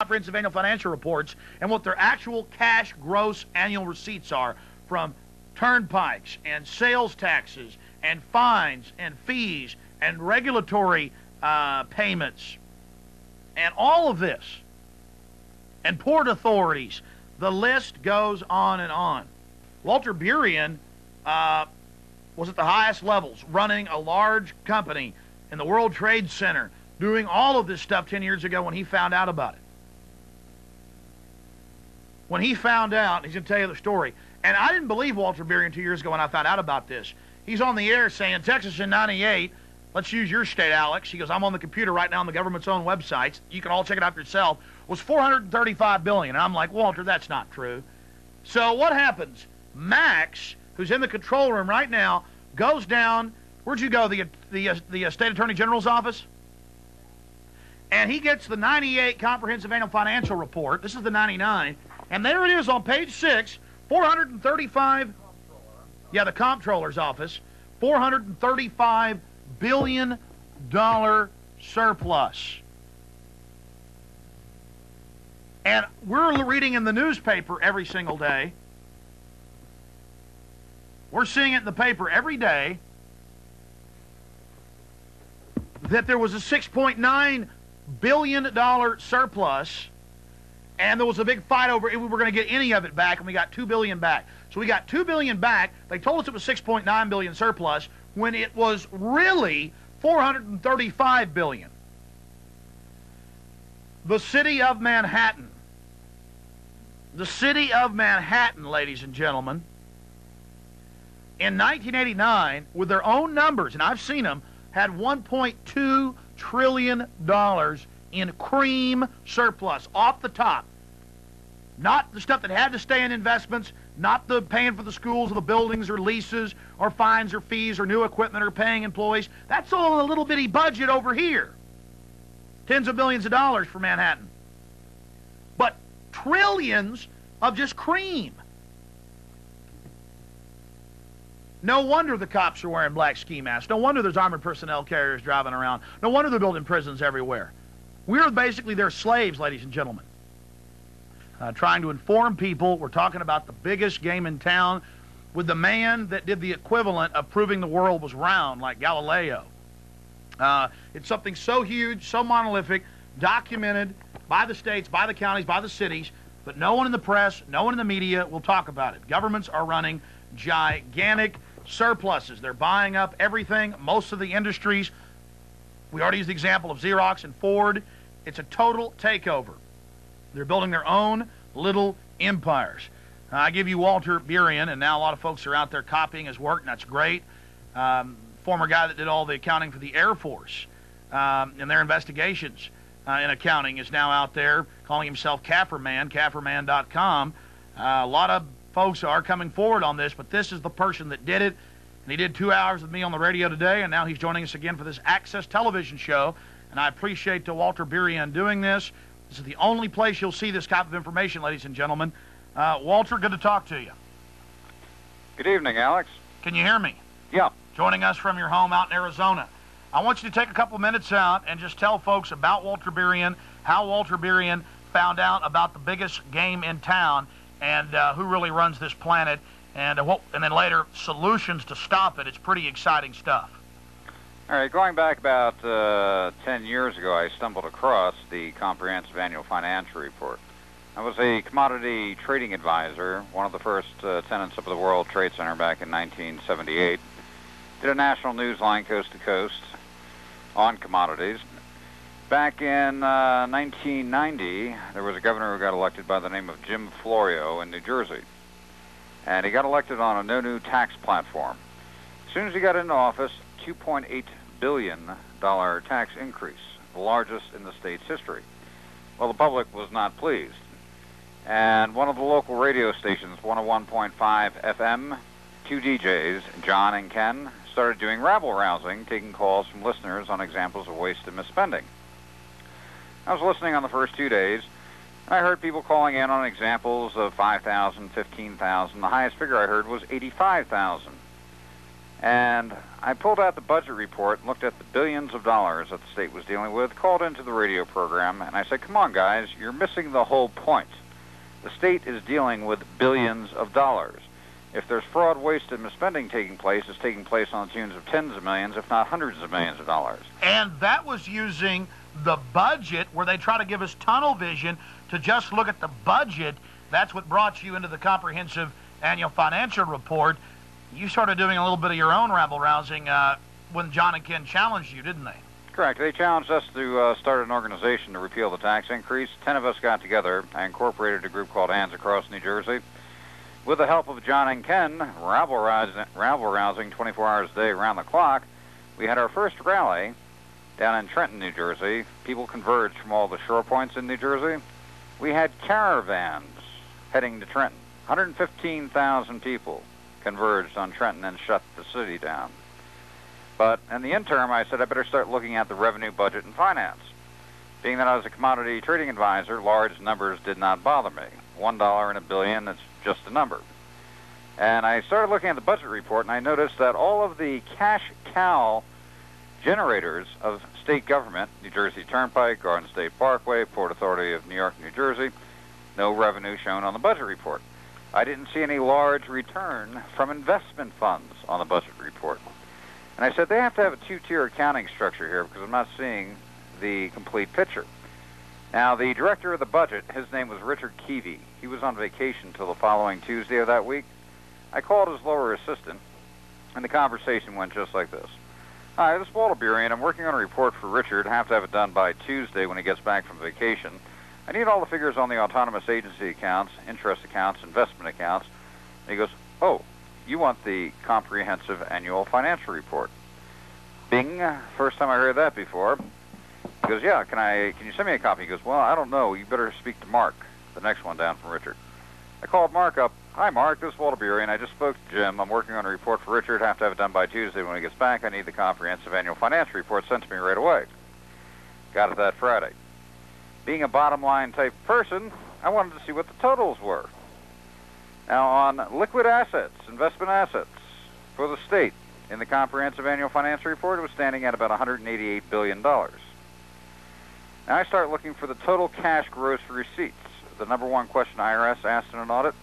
comprehensive annual financial reports and what their actual cash gross annual receipts are from turnpikes and sales taxes and fines and fees and regulatory payments and all of this and port authorities. The list goes on and on. Walter Burien was at the highest levels, running a large company in the World Trade Center, doing all of this stuff 10 years ago when he found out about it. When he found out, he's going to tell you the story. And I didn't believe Walter Burien 2 years ago when I found out about this. He's on the air saying, Texas in '98, let's use your state, Alex. He goes, I'm on the computer right now on the government's own websites. You can all check it out for yourself. Was $435 billion. And I'm like, Walter, that's not true. So what happens? Max, who's in the control room right now, goes down. Where'd you go? The State Attorney General's office? And he gets the 98 Comprehensive Annual Financial Report. This is the 99. And there it is on page 6, 435. Yeah, the comptroller's office. $435 billion surplus. And we're reading in the newspaper every single day. We're seeing it in the paper every day that there was a $6.9 billion surplus, and there was a big fight over if we were going to get any of it back, and we got $2 billion back. So we got $2 billion back. They told us it was $6.9 billion surplus when it was really $435 billion. The city of Manhattan, ladies and gentlemen, in 1989, with their own numbers, and I've seen them, had $1.2 trillion in cream surplus off the top. Not the stuff that had to stay in investments, not the paying for the schools or the buildings or leases or fines or fees or new equipment or paying employees. That's all in a little bitty budget over here. Tens of billions of dollars for Manhattan. But trillions of just cream. No wonder the cops are wearing black ski masks. No wonder there's armored personnel carriers driving around. No wonder they're building prisons everywhere. We're basically their slaves, ladies and gentlemen. Trying to inform people. We're talking about the biggest game in town with the man that did the equivalent of proving the world was round, like Galileo. It's something so huge, so monolithic, documented by the states, by the counties, by the cities, but no one in the press, no one in the media will talk about it. Governments are running gigantic surpluses. They're buying up everything, most of the industries. We already used the example of Xerox and Ford. It's a total takeover. They're building their own little empires. I give you Walter Burien, and now a lot of folks are out there copying his work, and that's great. Former guy that did all the accounting for the Air Force and their investigations in accounting is now out there calling himself Kafferman, Kafferman.com. A lot of folks are coming forward on this, but this is the person that did it. And he did 2 hours with me on the radio today, and now he's joining us again for this Access television show. And I appreciate Walter Burien doing this. This is the only place you'll see this type of information, ladies and gentlemen. Walter, good to talk to you. Good evening, Alex. Can you hear me? Yeah. Joining us from your home out in Arizona. I want you to take a couple minutes out and just tell folks about Walter Burien, how Walter Burien found out about the biggest game in town, and who really runs this planet, and then later solutions to stop it. It's pretty exciting stuff. All right, going back about 10 years ago, I stumbled across the Comprehensive Annual Financial Report. I was a commodity trading advisor, one of the first tenants of the World Trade Center back in 1978. Did a national news line coast to coast on commodities. Back in 1990, there was a governor who got elected by the name of Jim Florio in New Jersey. And he got elected on a no new tax platform. As soon as he got into office, $2.8 billion tax increase, the largest in the state's history. Well, the public was not pleased. And one of the local radio stations, 101.5 FM, two DJs, John and Ken, started doing rabble-rousing, taking calls from listeners on examples of waste and misspending. I was listening on the first 2 days, and I heard people calling in on examples of $5,000, $15,000. The highest figure I heard was $85,000. And I pulled out the budget report and looked at the billions of dollars that the state was dealing with, called into the radio program, and I said, come on, guys, you're missing the whole point. The state is dealing with billions of dollars. If there's fraud, waste, and misspending taking place, it's taking place on the tunes of tens of millions, if not hundreds of millions of dollars. And that was using the budget, where they try to give us tunnel vision to just look at the budget. That's what brought you into the comprehensive annual financial report. You started doing a little bit of your own rabble-rousing when John and Ken challenged you, didn't they? Correct. They challenged us to start an organization to repeal the tax increase. 10 of us got together. I incorporated a group called Hands Across New Jersey. With the help of John and Ken, rabble-rousing 24 hours a day around the clock, we had our first rally down in Trenton, New Jersey. People converged from all the shore points in New Jersey. We had caravans heading to Trenton. 115,000 people converged on Trenton and shut the city down. But in the interim, I said I better start looking at the revenue, budget, and finance. Being that I was a commodity trading advisor, large numbers did not bother me. $1 in a billion, it's just a number. And I started looking at the budget report, and I noticed that all of the cash cow generators of state government, New Jersey Turnpike, Garden State Parkway, Port Authority of New York, New Jersey, no revenue shown on the budget report. I didn't see any large return from investment funds on the budget report. And I said they have to have a two-tier accounting structure here because I'm not seeing the complete picture. Now, the director of the budget, his name was Richard Keevy. He was on vacation till the following Tuesday of that week. I called his lower assistant, and the conversation went just like this. Hi, this is Walter Burien. I'm working on a report for Richard. Have to have it done by Tuesday when he gets back from vacation. I need all the figures on the autonomous agency accounts, interest accounts, investment accounts. And he goes, oh, you want the comprehensive annual financial report. Bing, first time I heard that before. He goes, yeah, can you send me a copy? He goes, well, I don't know. You better speak to Mark, the next one down from Richard. I called Mark up. Hi, Mark, this is Walter Burien. I just spoke to Jim. I'm working on a report for Richard. Have to have it done by Tuesday when he gets back. I need the comprehensive annual financial report sent to me right away. Got it that Friday. Being a bottom-line type person, I wanted to see what the totals were. Now, on liquid assets, investment assets for the state, in the comprehensive annual financial report, it was standing at about $188 billion. Now, I start looking for the total cash gross receipts, the number one question IRS asked in an audit.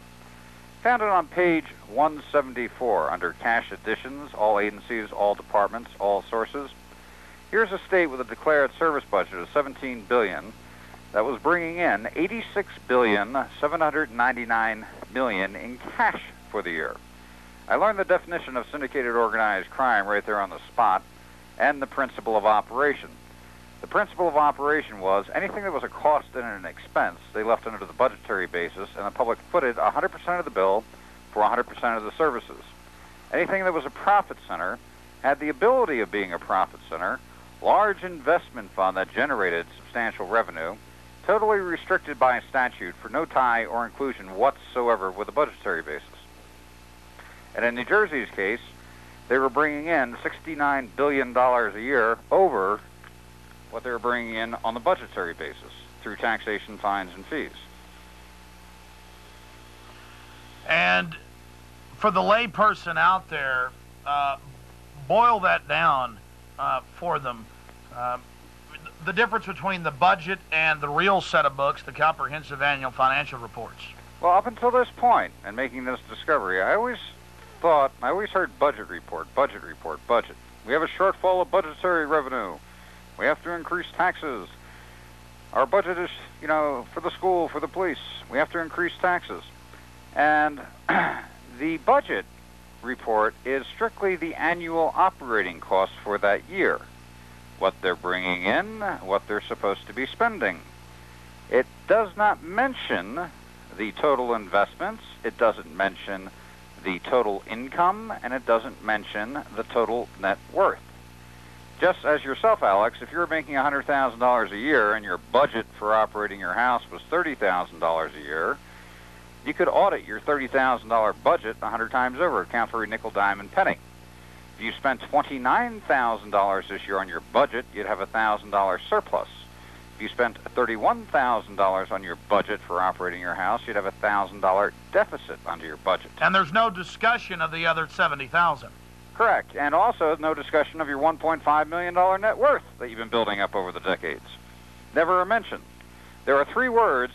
Found it on page 174 under cash additions, all agencies, all departments, all sources. Here's a state with a declared service budget of $17 billion that was bringing in $86,799 million in cash for the year. I learned the definition of syndicated organized crime right there on the spot and the principle of operation. The principle of operation was anything that was a cost and an expense, they left under the budgetary basis, and the public footed 100% of the bill for 100% of the services. Anything that was a profit center had the ability of being a profit center, large investment fund that generated substantial revenue, totally restricted by statute for no tie or inclusion whatsoever with a budgetary basis. And in New Jersey's case, they were bringing in $69 billion a year over what they were bringing in on the budgetary basis through taxation, fines, and fees. And for the lay person out there, boil that down for them. The difference between the budget and the real set of books, the comprehensive annual financial reports. Well, up until this point, and making this discovery, I always heard budget report, budget report, budget. We have a shortfall of budgetary revenue. We have to increase taxes. Our budget is, for the school, for the police. We have to increase taxes. And the budget report is strictly the annual operating costs for that year. What they're bringing in, what they're supposed to be spending. It does not mention the total investments. It doesn't mention the total income, and it doesn't mention the total net worth. Just as yourself, Alex, if you're making $100,000 a year and your budget for operating your house was $30,000 a year, you could audit your $30,000 budget 100 times over, account for every nickel, dime, and penny. If you spent $29,000 this year on your budget, you'd have a $1,000 surplus. If you spent $31,000 on your budget for operating your house, you'd have a $1,000 deficit under your budget. And there's no discussion of the other $70,000. Correct. And also no discussion of your $1.5 million net worth that you've been building up over the decades. Never a mention. There are 3 words